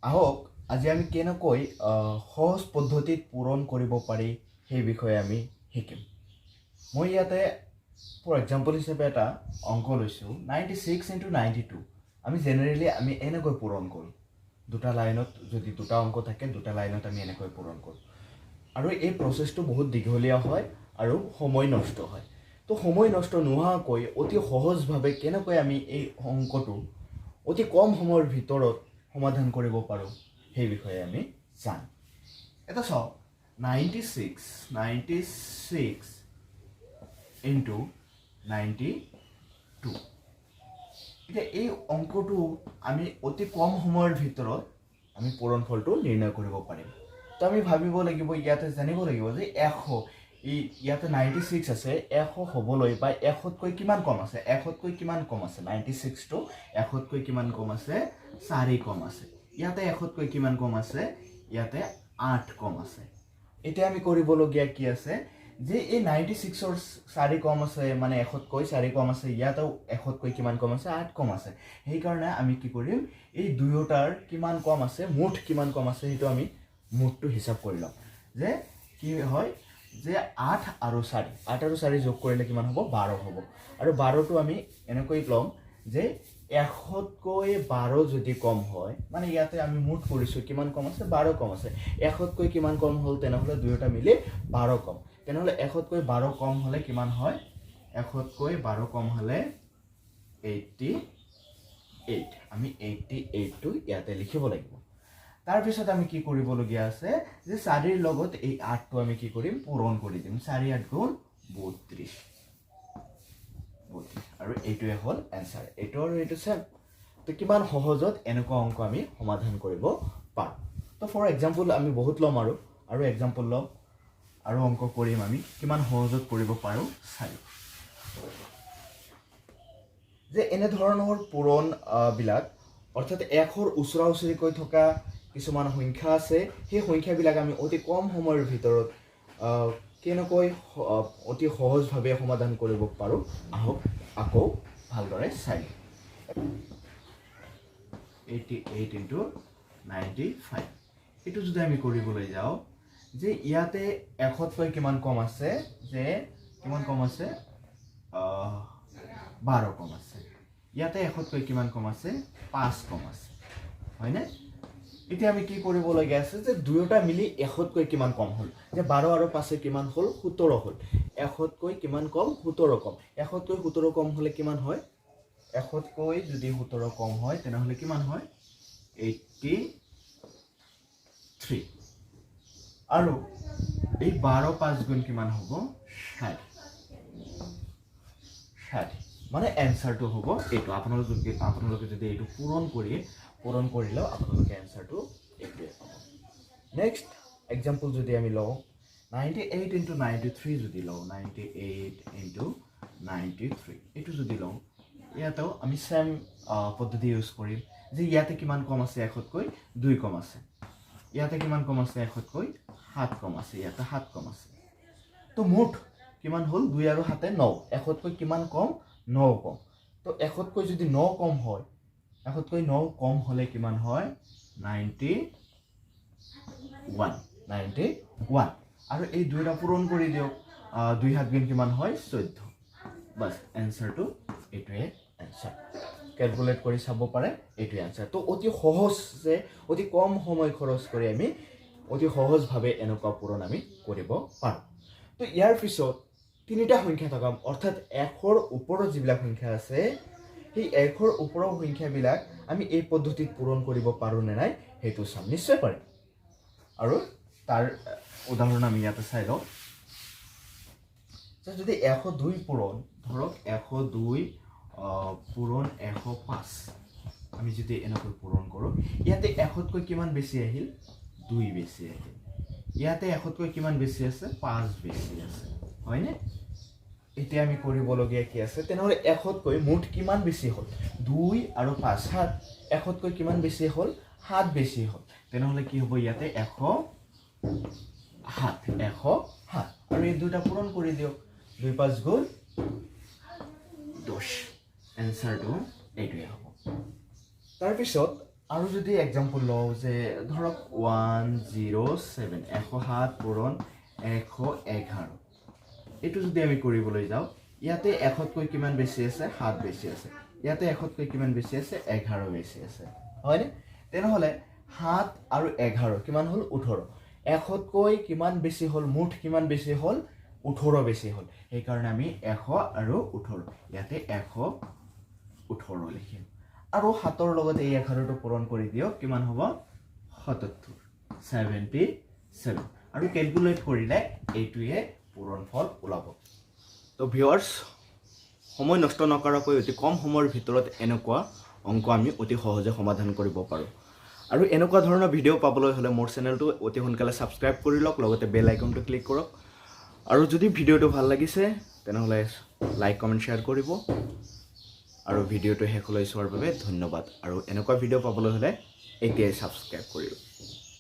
আহক আজি আমি কেনেকৈ সহজ পদ্ধতিত পূৰণ কৰিব পাৰি সেই বিষয়ে আমি শিকিম। মই ইয়াতে ফৰ এক্সাম্পল হিচাপে এটা অংক লৈছোঁ 96 × 92। আমি জেনেৰেলি আমি এনেকৈ পূৰণ কৰোঁ। দুটা লাইনত যদি দুটা অংক থাকে দুটা লাইনত আমি এনেকৈ পূৰণ কৰোঁ আৰু এই প্ৰচেছটো বহুত দীঘলীয়া হয় আৰু সময় নষ্ট হয়। তো সময় নষ্ট নোহোৱাকৈ অতি সহজভাৱে কেনেকৈ আমি এই অংকটো অতি কম সময়ৰ ভিতৰত সমাধান কৰিব পাৰোঁ সেই বিষয়ে আমি জান। এটা চাওক 96 × 92। এতিয়া এই অংকটো আমি অতি কম সময়ৰ ভিতৰত আমি পূৰণফলটো নিৰ্ণয় কৰিব পাৰিম। তো আমি ভাবিব লাগিব, ইয়াতে জানিব লাগিব যে 100 ইয়াতে 96 আছে, 100 হ'বলৈ বা 100তকৈ কিমান কম আছে, 100তকৈ কিমান কম আছে 96টো 100তকৈ কিমান কম আছে 4 কম আছে। ইয়াতে 100তকৈ কিমান কম আছে, ইয়াতে 8 কম আছে। এতিয়া আমি কৰিবলগীয়া কি আছে যে এই 96ৰ 4 কম আছে মানে 100তকৈ 4 কম আছে, ইয়াতেও 100তকৈ কিমান কম আছে 8 কম আছে। সেইকাৰণে আমি কি কৰিম, এই দুয়োটাৰ কিমান কম আছে মুঠ কিমান কম আছে সেইটো আমি মুঠটো হিচাপ কৰি ল'ম যে কি হয় যে 8 আৰু 4 যোগ কৰিলে কিমান হ'ব 12 হ'ব। আৰু 12টো আমি এনেকৈ ল'ম যে 100তকৈ 12 যদি কম হয় মানে ইয়াতে আমি মুঠ কৰিছোঁ কিমান কম আছে 12 কম আছে। 100তকৈ কিমান কম হ'ল তেনেহ'লে দুয়োটা মিলি 12 কম। তেনেহ'লে 100তকৈ 12 কম হ'লে কিমান হয়, 100তকৈ 12 কম হ'লে 88। আমি 88টো ইয়াতে লিখিব লাগিব। তাৰপিছত আমি কি কৰিবলগীয়া আছে যে 4ৰ লগত এই 8টো আমি কি কৰিম পূৰণ কৰি দিম। 4 × 8 = 32 আৰু এইটোৱে হ'ল এনসাৰ। এইটো আৰু এইটো চেম। তো কিমান সহজত এনেকুৱা অংক আমি সমাধান কৰিব পাৰোঁ। তো ফৰ এক্সাম্পল আমি বহুত ল'ম আৰু এক্সাম্পল ল'ম আৰু অংক কৰিম আমি কিমান সহজত কৰিব পাৰোঁ চাই। যে এনেধৰণৰ পূৰণ বিলাক অৰ্থাৎ 100ৰ ওচৰা ওচৰিকৈ থকা কিছুমান সংখ্যা আছে, সেই সংখ্যাবিলাক আমি অতি কম সময়ৰ ভিতৰত কেনেকৈ অতি সহজভাৱে সমাধান কৰিব পাৰোঁ আহক আকৌ ভালদৰে চাই। 88 × 95 এইটো যদি আমি কৰিবলৈ যাওঁ যে ইয়াতে 100তকৈ কিমান কম আছে, যে কিমান কম আছে 12 কম আছে। ইয়াতে 100তকৈ কিমান কম আছে 5 কম আছে, হয়নে? এতিয়া আমি কি কৰিবলগীয়া আছে যে দুয়োটা মিলি 100তকৈ কিমান কম হ'ল, যে 12 আৰু 5 কিমান হ'ল 17 হ'ল। 100তকৈ কিমান কম 17 কম। 100তকৈ 17 কম হ'লে কিমান হয়, 100তকৈ যদি 17 কম হয় তেনেহ'লে কিমান হয় 83। আৰু এই 12 5 গুণ কিমান হ'ব 60। মানে এনসাৰটো হ'ব এইটো। আপোনালোকে যদি এইটো পূৰণ কৰিলেও আপোনালোকে এনসাৰটো এইটোৱে পাব। নেক্সট এক্সাম্পল যদি আমি লওঁ 98 × 93 যদি লওঁ, 98 × 93 এইটো যদি লওঁ, ইয়াতেও আমি চেম পদ্ধতি ইউজ কৰিম যে ইয়াতে কিমান কম আছে 100তকৈ 2 কম আছে। ইয়াতে কিমান কম আছে 100তকৈ 7 কম আছে। ইয়াতে 7 কম আছে। তো মুঠ কিমান হ'ল 2 আৰু 7 9। 100তকৈ কিমান কম 9 কম। তো 100তকৈ যদি 9 কম হয়, 100তকৈ 9 কম হ'লে কিমান হয় 91। আৰু এই দুইটা পূৰণ কৰি দিয়ক। 2 7 গুণ কিমান হয় 14। বাস এনসাৰটো এইটোৱে এনসাৰ। ক্যালকুলেট কৰি চাব পাৰে, এইটোৱে এনসাৰ। তো অতি সহজে অতি কম সময় খৰচ কৰি আমি অতি সহজভাৱে এনেকুৱা পূৰণ আমি কৰিব পাৰোঁ। তো ইয়াৰ পিছত তিনিটা সংখ্যা থকা অৰ্থাৎ 100ৰ ওপৰত যিবিলাক সংখ্যা আছে সেই 100ৰ ওপৰৰ সংখ্যাবিলাক আমি এই পদ্ধতিত পূৰণ কৰিব পাৰোঁ নে নাই সেইটো চাম। নিশ্চয় পাৰিম। আৰু তাৰ উদাহৰণ আমি ইয়াতে চাই লওঁ। যদি 102 পূৰণ ধৰক 102 পূৰণ 105 আমি যদি এনেকৈ পূৰণ কৰোঁ, ইয়াতে 100তকৈ কিমান বেছি আহিল 2 বেছি আহিল। ইয়াতে 100তকৈ কিমান বেছি আছে 5 বেছি আছে, হয়নে? এতিয়া আমি কৰিবলগীয়া কি আছে, তেনেহ'লে 100তকৈ মুঠ কিমান বেছি হ'ল 2 আৰু 5 7। 100তকৈ কিমান বেছি হ'ল 7 বেছি হ'ল। তেনেহ'লে কি হ'ব ইয়াতে 107 আৰু এই দুটা পূৰণ কৰি দিয়ক। 2 5 গুণ 10। এনসাৰটো এইটোৱে হ'ব। তাৰপিছত আৰু যদি এক্সাম্পল লওঁ যে ধৰক 107 107 পূৰণ 111 এইটো যদি আমি কৰিবলৈ যাওঁ ইয়াতে 100তকৈ কিমান বেছি আছে 7 বেছি আছে ইয়াতে 100তকৈ কিমান বেছি আছে 11 বেছি আছে হয়নে তেনেহলে 7 আৰু 11 কিমান হ'ল 18 100তকৈ কিমান বেছি হ'ল মুঠ কিমান বেছি হ'ল 18 বেছি হ'ল এই কাৰণে আমি 100 আৰু 18 ইয়াতে 118 লিখিম আৰু 7ৰ লগত এই 11টো পূৰণ কৰি দিও কিমান হ'ব 77 আৰু ক্যালকুলেট কৰিলে এইটোৱে পূৰণফল ওলাব তো ভিউয়াৰ্স সময় নষ্ট নকৰাকৈ অতি কম সময়ৰ ভিতৰত এনেকুৱা অংক আমি অতি সহজে সমাধান কৰিব পাৰো আৰু এনেকুৱা ধৰণৰ ভিডিঅ' পাবলৈ হলে মোৰ চেনেলটো অতি সোনকালে সাবস্ক্ৰাইব কৰি লওক লগতে বেল আইকনটো ক্লিক কৰক আৰু যদি ভিডিঅ'টো ভাল লাগিছে তেনেহলে লাইক কমেন্ট শেয়াৰ কৰিব আৰু ভিডিঅ'টো শেষলৈ চোৱাৰ বাবে ধন্যবাদ আৰু এনেকুৱা ভিডিঅ' পাবলৈ হলে এতিয়াই সাবস্ক্ৰাইব কৰিব